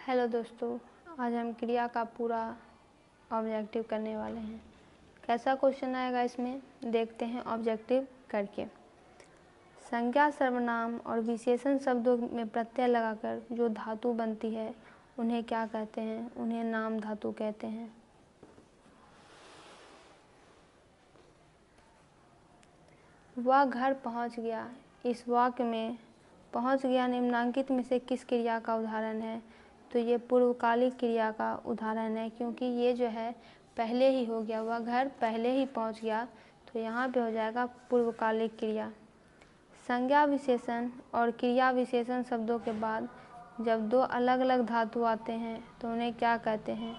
Hello दोस्तों, आज हम क्रिया का पूरा ऑब्जेक्टिव करने वाले हैं। कैसा क्वेश्चन आएगा इसमें देखते हैं ऑब्जेक्टिव करके। संज्ञा, सर्वनाम और विशेषण शब्दों में प्रत्यय लगाकर जो धातु बनती है उन्हें क्या कहते हैं? उन्हें नाम धातु कहते हैं। वह घर पहुंच गया। इस वाक्य में पहुंच गया निम्नांकित में से किस क्रिया का उदाहरण है? तो ये पूर्वकालिक क्रिया का उदाहरण है, क्योंकि ये जो है पहले ही हो गया। वह घर पहले ही पहुंच गया, तो यहाँ पे हो जाएगा पूर्वकालिक क्रिया। संज्ञा विशेषण और क्रिया विशेषण शब्दों के बाद जब दो अलग अलग धातु आते हैं तो उन्हें क्या कहते हैं?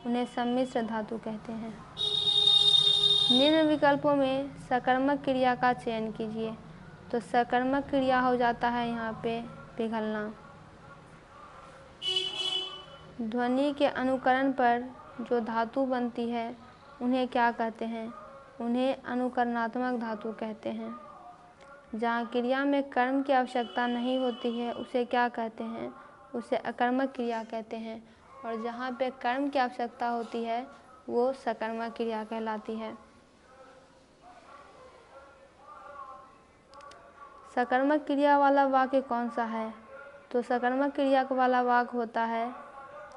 उन्हें सम्मिश्र धातु कहते हैं। निम्न विकल्पों में सकर्मक क्रिया का चयन कीजिए। तो सकर्मक क्रिया हो जाता है यहाँ पे पिघलना। ध्वनि के अनुकरण पर जो धातु बनती है उन्हें क्या कहते हैं? उन्हें अनुकरणात्मक धातु कहते हैं। जहाँ क्रिया में कर्म की आवश्यकता नहीं होती है उसे क्या कहते हैं? उसे अकर्मक क्रिया कहते हैं। और जहाँ पे कर्म की आवश्यकता होती है वो सकर्मक क्रिया कहलाती है। सकर्मक क्रिया वाला वाक्य कौन सा है? तो सकर्मक क्रिया वाला वाक्य होता है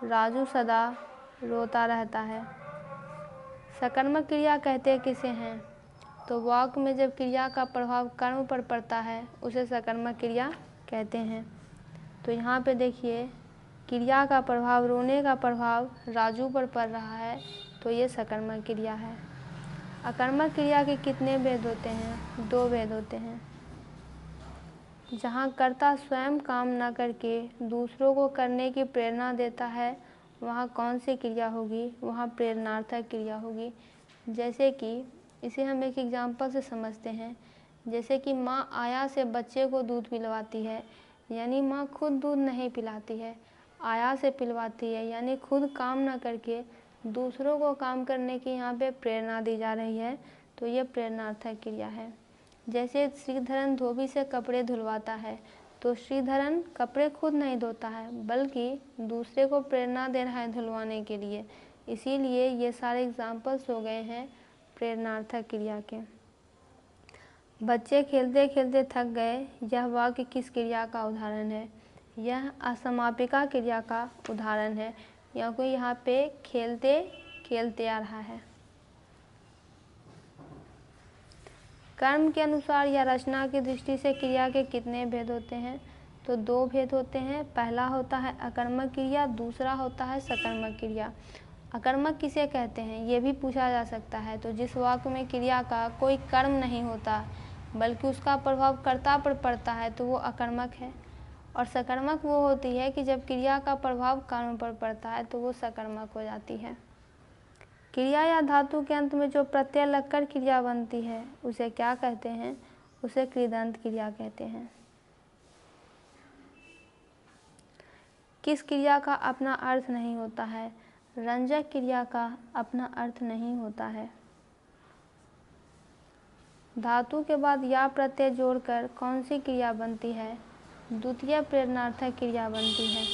राजू सदा रोता रहता है। सकर्मक क्रिया कहते किसे हैं? तो वाक्य में जब क्रिया का प्रभाव कर्म पर पड़ता है उसे सकर्मक क्रिया कहते हैं। तो यहाँ पे देखिए क्रिया का प्रभाव, रोने का प्रभाव राजू पर पड़ रहा है, तो ये सकर्मक क्रिया है। अकर्मक क्रिया के कितने भेद होते हैं? दो भेद होते हैं। जहाँ कर्ता स्वयं काम न करके दूसरों को करने की प्रेरणा देता है वहाँ कौन सी क्रिया होगी? वहाँ प्रेरणार्थक क्रिया होगी। जैसे कि इसे हम एक एग्जाम्पल से समझते हैं। जैसे कि माँ आया से बच्चे को दूध पिलवाती है, यानी माँ खुद दूध नहीं पिलाती है, आया से पिलवाती है, यानी खुद काम ना करके दूसरों को काम करने की यहाँ पे प्रेरणा दी जा रही है, तो ये प्रेरणार्थक क्रिया है। जैसे श्रीधरन धोबी से कपड़े धुलवाता है, तो श्रीधरन कपड़े खुद नहीं धोता है बल्कि दूसरे को प्रेरणा दे रहा है धुलवाने के लिए। इसीलिए ये सारे एग्जाम्पल्स हो गए हैं प्रेरणार्थक क्रिया के। बच्चे खेलते खेलते थक गए, यह वाक्य किस क्रिया का उदाहरण है? यह असमापिका क्रिया का उदाहरण है, क्योंकि यहाँ पे खेलते खेलते आ रहा है। कर्म के अनुसार या रचना की दृष्टि से क्रिया के कितने भेद होते हैं? तो दो भेद होते हैं। पहला होता है अकर्मक क्रिया, दूसरा होता है सकर्मक क्रिया। अकर्मक किसे कहते हैं ये भी पूछा जा सकता है। तो जिस वाक्य में क्रिया का कोई कर्म नहीं होता बल्कि उसका प्रभाव कर्ता पर पड़ता है तो वो अकर्मक है। और सकर्मक वो होती है कि जब क्रिया का प्रभाव कर्म पर पड़ता है तो वो सकर्मक हो जाती है। क्रिया या धातु के अंत में जो प्रत्यय लगकर क्रिया बनती है उसे क्या कहते हैं? उसे कृदंत क्रिया कहते हैं। किस क्रिया का अपना अर्थ नहीं होता है? रंजक क्रिया का अपना अर्थ नहीं होता है। धातु के बाद या प्रत्यय जोड़कर कौन सी क्रिया बनती है? द्वितीय प्रेरणार्थक क्रिया बनती है।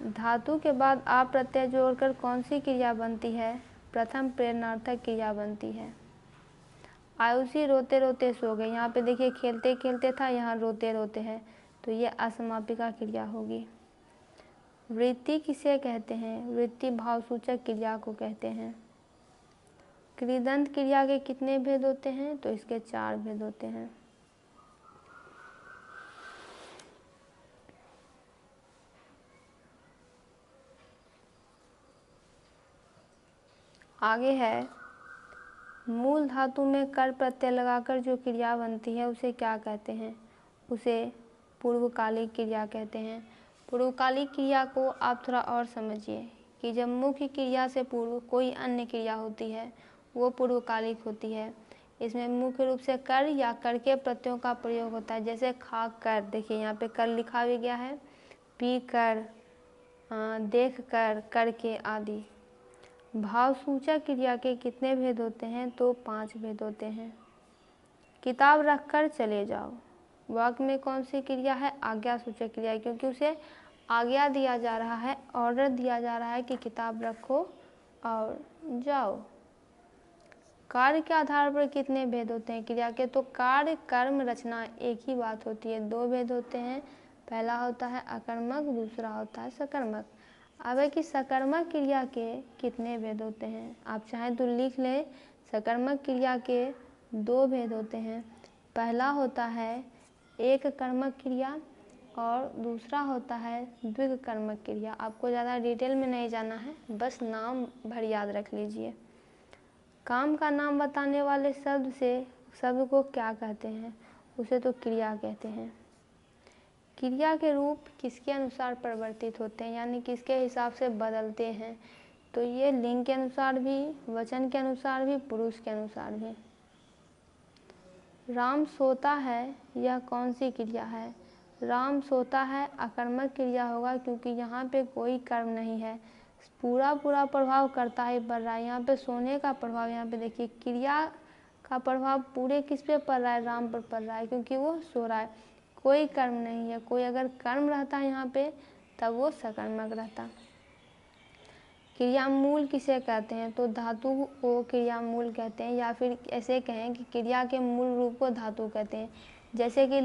धातु के बाद आ प्रत्यय जोड़कर कौन सी क्रिया बनती है? प्रथम प्रेरणार्थक क्रिया बनती है। आयुषी रोते रोते सो गए। यहाँ पे देखिए खेलते खेलते था, यहाँ रोते रोते है, तो ये असमापिका क्रिया होगी। वृत्ति किसे कहते हैं? वृत्ति भावसूचक क्रिया को कहते हैं। कृदंत क्रिया के कितने भेद होते हैं? तो इसके 4 भेद होते हैं। आगे है मूल धातु में कर प्रत्यय लगाकर जो क्रिया बनती है उसे क्या कहते हैं? उसे पूर्वकालिक क्रिया कहते हैं। पूर्वकालिक क्रिया को आप थोड़ा और समझिए कि जब मुख्य क्रिया से पूर्व कोई अन्य क्रिया होती है वो पूर्वकालिक होती है। इसमें मुख्य रूप से कर या कर के प्रत्ययों का प्रयोग होता है। जैसे खा कर, देखिए यहाँ पे कर लिखा भी गया है, पी कर, देख कर, करके आदि। भावसूचक क्रिया के कितने भेद होते हैं? तो 5 भेद होते हैं। किताब रख कर चले जाओ, वाक्य में कौन सी क्रिया है? आज्ञा सूचक क्रिया, क्योंकि उसे आज्ञा दिया जा रहा है, ऑर्डर दिया जा रहा है कि किताब रखो और जाओ। कार्य के आधार पर कितने भेद होते हैं क्रिया के? तो कार्य, कर्म, रचना एक ही बात होती है, दो भेद होते हैं। पहला होता है अकर्मक, दूसरा होता है सकर्मक। अब है कि सकर्मक क्रिया के कितने भेद होते हैं? आप चाहें तो लिख लें। सकर्मक क्रिया के दो भेद होते हैं। पहला होता है एक कर्मक क्रिया और दूसरा होता है द्विग कर्मक क्रिया। आपको ज़्यादा डिटेल में नहीं जाना है, बस नाम भर याद रख लीजिए। काम का नाम बताने वाले शब्द को क्या कहते हैं? उसे तो क्रिया कहते हैं। क्रिया के रूप किसके अनुसार परिवर्तित होते हैं, यानी किसके हिसाब से बदलते हैं? तो ये लिंग के अनुसार भी, वचन के अनुसार भी, पुरुष के अनुसार भी। राम सोता है, यह कौन सी क्रिया है? राम सोता है अकर्मक क्रिया होगा, क्योंकि यहाँ पे कोई कर्म नहीं है। पूरा प्रभाव करता ही पड़ रहा है। यहाँ पे सोने का प्रभाव, यहाँ पे देखिए क्रिया का प्रभाव पूरे किस पे पड़ रहा है? राम पर पड़ रहा है, क्योंकि वो सो रहा है। कोई कर्म नहीं है। कोई अगर कर्म रहता है यहाँ पे तब वो सकर्मक रहता। क्रिया मूल किसे कहते हैं? तो धातु को क्रिया मूल कहते हैं, या फिर ऐसे कहें कि क्रिया के मूल रूप को धातु कहते हैं। जैसे कि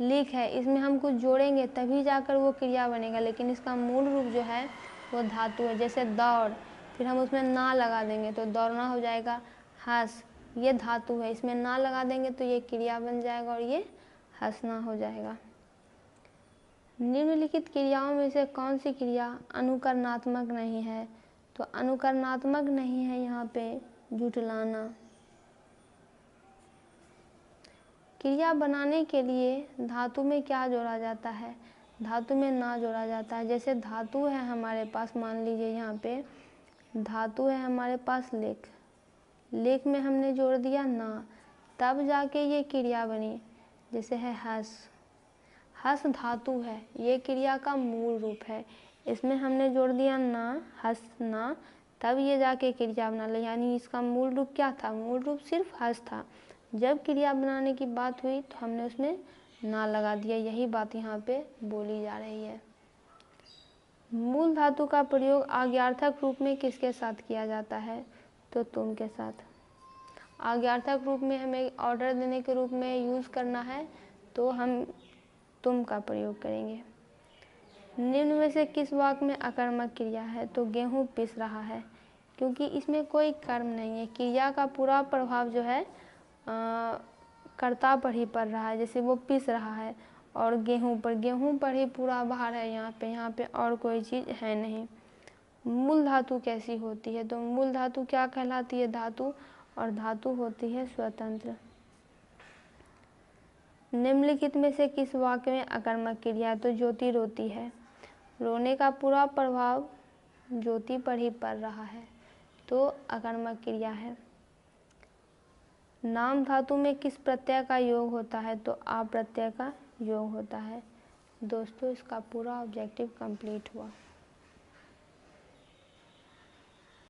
लिख है, इसमें हम कुछ जोड़ेंगे तभी जाकर वो क्रिया बनेगा, लेकिन इसका मूल रूप जो है वो धातु है। जैसे दौड़, फिर हम उसमें ना लगा देंगे तो दौड़ना हो जाएगा। हंस, ये धातु है, इसमें ना लगा देंगे तो ये क्रिया बन जाएगा और ये हंसना हो जाएगा। निम्नलिखित क्रियाओं में से कौन सी क्रिया अनुकरणात्मक नहीं है? तो अनुकरणात्मक नहीं है यहाँ पे जुटलाना। क्रिया बनाने के लिए धातु में क्या जोड़ा जाता है? धातु में ना जोड़ा जाता है। जैसे धातु है हमारे पास, मान लीजिए यहाँ पे धातु है हमारे पास लेख में हमने जोड़ दिया ना, तब जाके ये क्रिया बनी। जैसे है हस धातु है, ये क्रिया का मूल रूप है। इसमें हमने जोड़ दिया ना, हंसना, तब ये जाके क्रिया बना ले। यानी इसका मूल रूप क्या था? मूल रूप सिर्फ हंस था। जब क्रिया बनाने की बात हुई तो हमने उसमें ना लगा दिया। यही बात यहाँ पे बोली जा रही है। मूल धातु का प्रयोग आज्ञार्थक रूप में किसके साथ किया जाता है? तो तुम के साथ। आज्ञार्थक रूप में हमें ऑर्डर देने के रूप में यूज़ करना है तो हम तुम का प्रयोग करेंगे। निम्न में से किस वाक्य में अकर्मक क्रिया है? तो गेहूँ पिस रहा है, क्योंकि इसमें कोई कर्म नहीं है। क्रिया का पूरा प्रभाव जो है कर्ता पर ही पड़ रहा है। जैसे वो पिस रहा है और गेहूँ पर ही पूरा भार है। यहाँ पे और कोई चीज़ है नहीं। मूल धातु कैसी होती है? तो मूल धातु क्या कहलाती है? धातु, और धातु होती है स्वतंत्र। निम्नलिखित में से किस वाक्य में अकर्मक क्रिया? तो ज्योति रोती है, रोने का पूरा प्रभाव ज्योति पर ही पड़ रहा है, तो अकर्मक क्रिया है। नाम धातु में किस प्रत्यय का योग होता है? तो आ प्रत्यय का योग होता है। दोस्तों, इसका पूरा ऑब्जेक्टिव कंप्लीट हुआ।